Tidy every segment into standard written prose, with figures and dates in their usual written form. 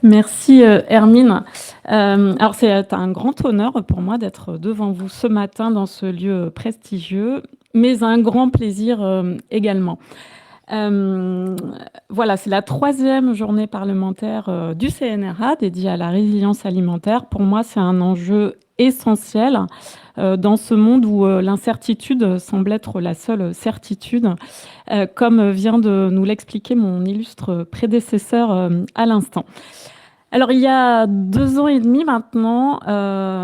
Merci Hermine. Alors c'est un grand honneur pour moi d'être devant vous ce matin dans ce lieu prestigieux, mais un grand plaisir également. Voilà, c'est la 3e journée parlementaire du CNRA dédiée à la résilience alimentaire. Pour moi, c'est un enjeu essentiel dans ce monde où l'incertitude semble être la seule certitude, comme vient de nous l'expliquer mon illustre prédécesseur à l'instant. Alors, il y a 2 ans et demi maintenant,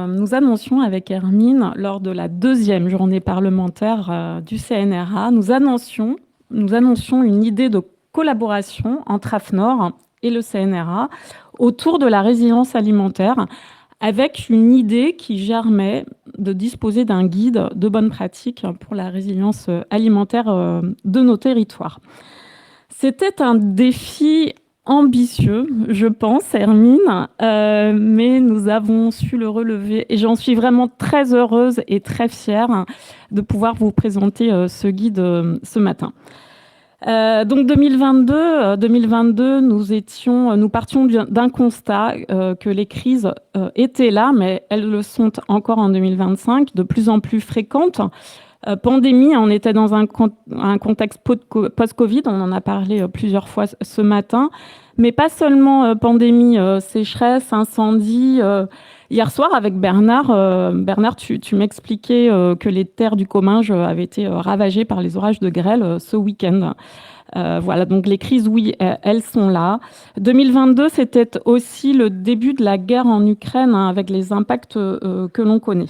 nous annoncions avec Hermine, lors de la 2e journée parlementaire du CNRA, nous annoncions une idée de collaboration entre AFNOR et le CNRA autour de la résilience alimentaire, avec une idée qui germait de disposer d'un guide de bonnes pratiques pour la résilience alimentaire de nos territoires. C'était un défi ambitieux, je pense, Hermine, mais nous avons su le relever et j'en suis vraiment très heureuse et très fière de pouvoir vous présenter ce guide ce matin. Donc 2022, nous partions d'un constat que les crises étaient là, mais elles le sont encore en 2025, de plus en plus fréquentes. Pandémie, on était dans un contexte post-Covid, on en a parlé plusieurs fois ce matin, mais pas seulement pandémie, sécheresse, incendie. Hier soir, avec Bernard, tu m'expliquais que les terres du Comminges avaient été ravagées par les orages de grêle ce week-end. Voilà, donc les crises, oui, elles sont là. 2022, c'était aussi le début de la guerre en Ukraine, hein, avec les impacts que l'on connaît.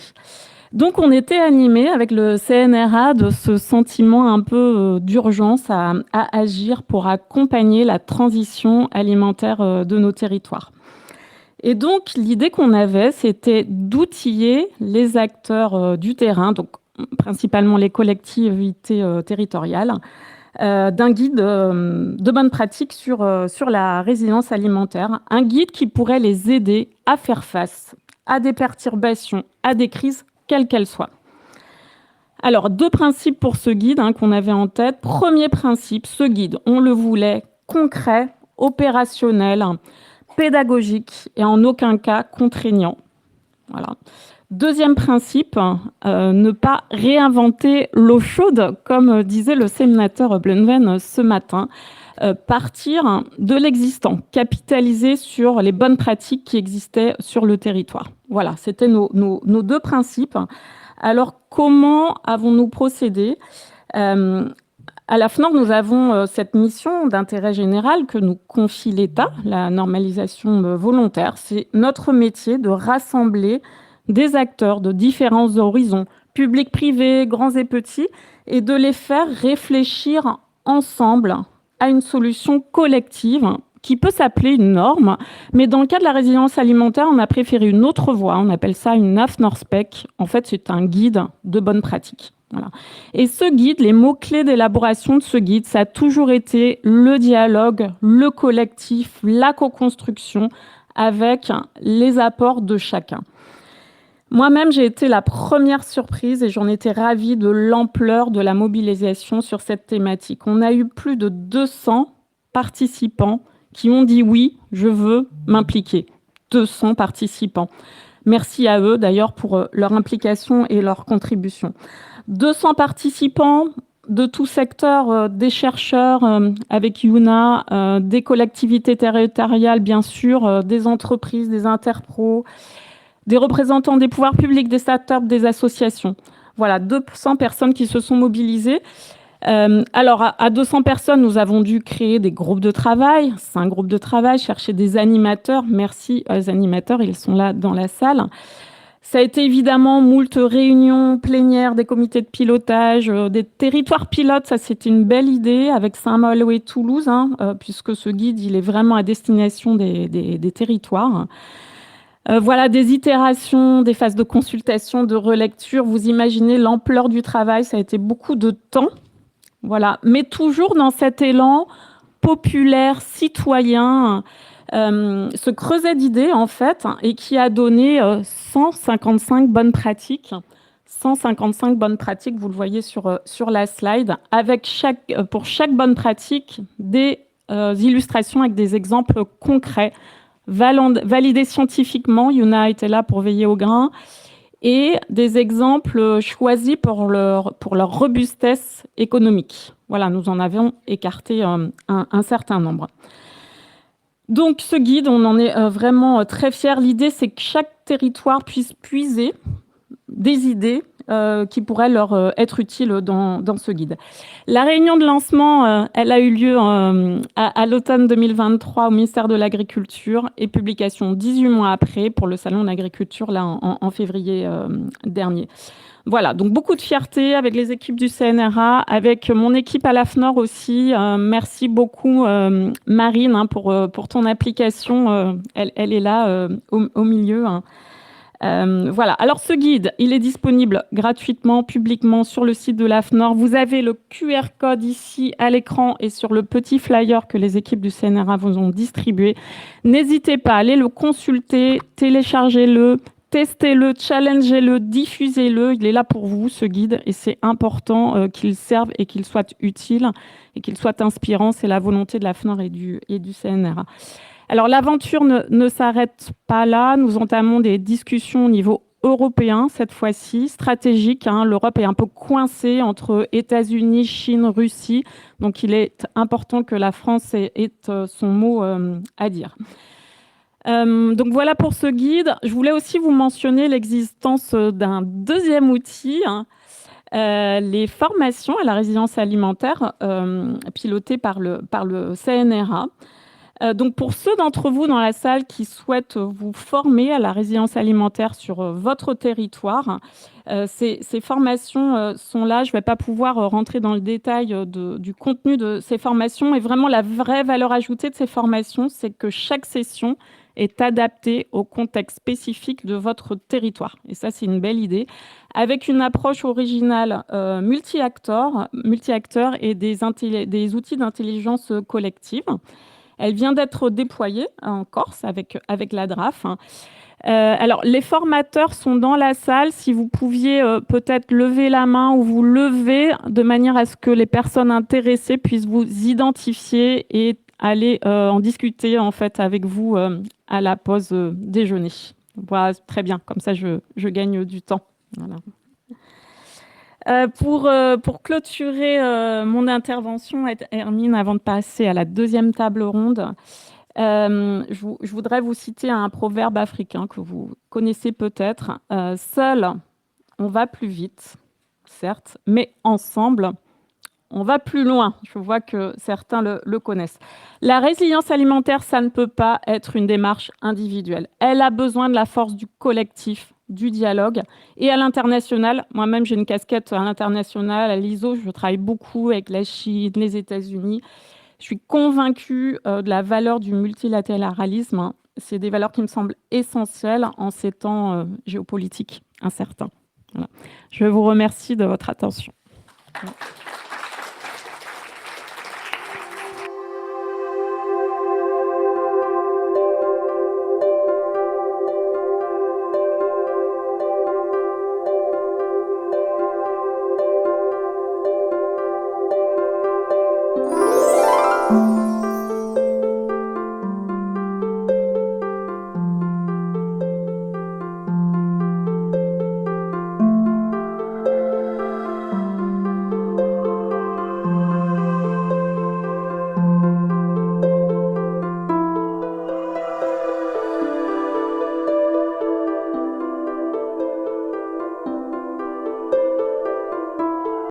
Donc, on était animés avec le CNRA de ce sentiment un peu d'urgence à agir pour accompagner la transition alimentaire de nos territoires. Et donc, l'idée qu'on avait, c'était d'outiller les acteurs du terrain, donc principalement les collectivités territoriales, d'un guide de bonnes pratiques sur la résilience alimentaire, un guide qui pourrait les aider à faire face à des perturbations, à des crises, quelles qu'elles soient. Alors, 2 principes pour ce guide qu'on avait en tête. Premier principe, ce guide, on le voulait concret, opérationnel, pédagogique et en aucun cas contraignant. Voilà. Deuxième principe, ne pas réinventer l'eau chaude, comme disait le sénateur Blunven ce matin. Partir de l'existant, capitaliser sur les bonnes pratiques qui existaient sur le territoire. Voilà, c'était nos 2 principes. Alors, comment avons-nous procédé ? À la FNOR, nous avons cette mission d'intérêt général que nous confie l'État, la normalisation volontaire. C'est notre métier de rassembler des acteurs de différents horizons, publics, privés, grands et petits, et de les faire réfléchir ensemble à une solution collective qui peut s'appeler une norme. Mais dans le cas de la résilience alimentaire, on a préféré une autre voie. On appelle ça une AFNOR-SPEC. En fait, c'est un guide de bonnes pratiques. Voilà. Et ce guide, les mots-clés d'élaboration de ce guide, ça a toujours été le dialogue, le collectif, la co-construction avec les apports de chacun. Moi-même, j'ai été la première surprise et j'en étais ravie de l'ampleur de la mobilisation sur cette thématique. On a eu plus de 200 participants qui ont dit oui, je veux m'impliquer. 200 participants. Merci à eux d'ailleurs pour leur implication et leur contribution. 200 participants de tout secteur, des chercheurs avec Yuna, des collectivités territoriales bien sûr, des entreprises, des interpros, des représentants des pouvoirs publics, des startups, des associations. Voilà, 200 personnes qui se sont mobilisées. Alors, à 200 personnes, nous avons dû créer des groupes de travail. 5 groupes de travail, chercher des animateurs. Merci aux animateurs, ils sont là dans la salle. Ça a été évidemment moult réunions plénières, des comités de pilotage, des territoires pilotes. Ça, c'était une belle idée avec Saint-Malo et Toulouse, puisque ce guide, il est vraiment à destination des territoires. Voilà, des itérations, des phases de consultation, de relecture. Vous imaginez l'ampleur du travail, ça a été beaucoup de temps. Voilà, mais toujours dans cet élan populaire, citoyen, ce creuset d'idées, en fait, et qui a donné 155 bonnes pratiques. 155 bonnes pratiques, vous le voyez sur la slide, avec pour chaque bonne pratique, des illustrations avec des exemples concrets validés scientifiquement. Yuna était là pour veiller au grain. Et des exemples choisis pour leur robustesse économique. Voilà, nous en avions écarté un certain nombre. Donc ce guide, on en est vraiment très fiers. L'idée, c'est que chaque territoire puisse puiser des idées qui pourraient leur être utiles dans ce guide. La réunion de lancement, elle a eu lieu à l'automne 2023 au ministère de l'Agriculture et publication 18 mois après pour le Salon de l'Agriculture là, en février dernier. Voilà, donc beaucoup de fierté avec les équipes du CNRA, avec mon équipe à l'AFNOR aussi. Merci beaucoup Marine pour ton application. Elle est là au milieu. Voilà, alors ce guide, il est disponible gratuitement, publiquement sur le site de l'AFNOR. Vous avez le QR code ici à l'écran et sur le petit flyer que les équipes du CNRA vous ont distribué. N'hésitez pas à aller le consulter, téléchargez-le, testez-le, challengez-le, diffusez-le. Il est là pour vous, ce guide, et c'est important qu'il serve et qu'il soit utile et qu'il soit inspirant. C'est la volonté de l'AFNOR et du CNRA. Alors, l'aventure ne s'arrête pas là. Nous entamons des discussions au niveau européen, cette fois-ci, stratégique. L'Europe est un peu coincée entre États-Unis, Chine, Russie. Donc, il est important que la France ait son mot à dire. Donc, voilà pour ce guide. Je voulais aussi vous mentionner l'existence d'un deuxième outil, les formations à la résilience alimentaire pilotées par le CNRA. Donc pour ceux d'entre vous dans la salle qui souhaitent vous former à la résilience alimentaire sur votre territoire, ces formations sont là. Je ne vais pas pouvoir rentrer dans le détail du contenu de ces formations, mais vraiment la vraie valeur ajoutée de ces formations, c'est que chaque session est adaptée au contexte spécifique de votre territoire. Et ça, c'est une belle idée, avec une approche originale multi-acteurs et des outils d'intelligence collective. Elle vient d'être déployée en Corse avec la DRAF. Alors, les formateurs sont dans la salle. Si vous pouviez peut-être lever la main ou vous lever de manière à ce que les personnes intéressées puissent vous identifier et aller en discuter en fait avec vous à la pause déjeuner. Voilà, très bien. Comme ça, je gagne du temps. Voilà. Pour clôturer mon intervention, Hermine, avant de passer à la deuxième table ronde, je voudrais vous citer un proverbe africain que vous connaissez peut-être. Seul, on va plus vite, certes, mais ensemble, on va plus loin. Je vois que certains le connaissent. La résilience alimentaire, ça ne peut pas être une démarche individuelle. Elle a besoin de la force du collectif, du dialogue. Et à l'international, moi-même, j'ai une casquette à l'international, à l'ISO. Je travaille beaucoup avec la Chine, les États-Unis. Je suis convaincue de la valeur du multilatéralisme. C'est des valeurs qui me semblent essentielles en ces temps géopolitiques incertains. Voilà. Je vous remercie de votre attention.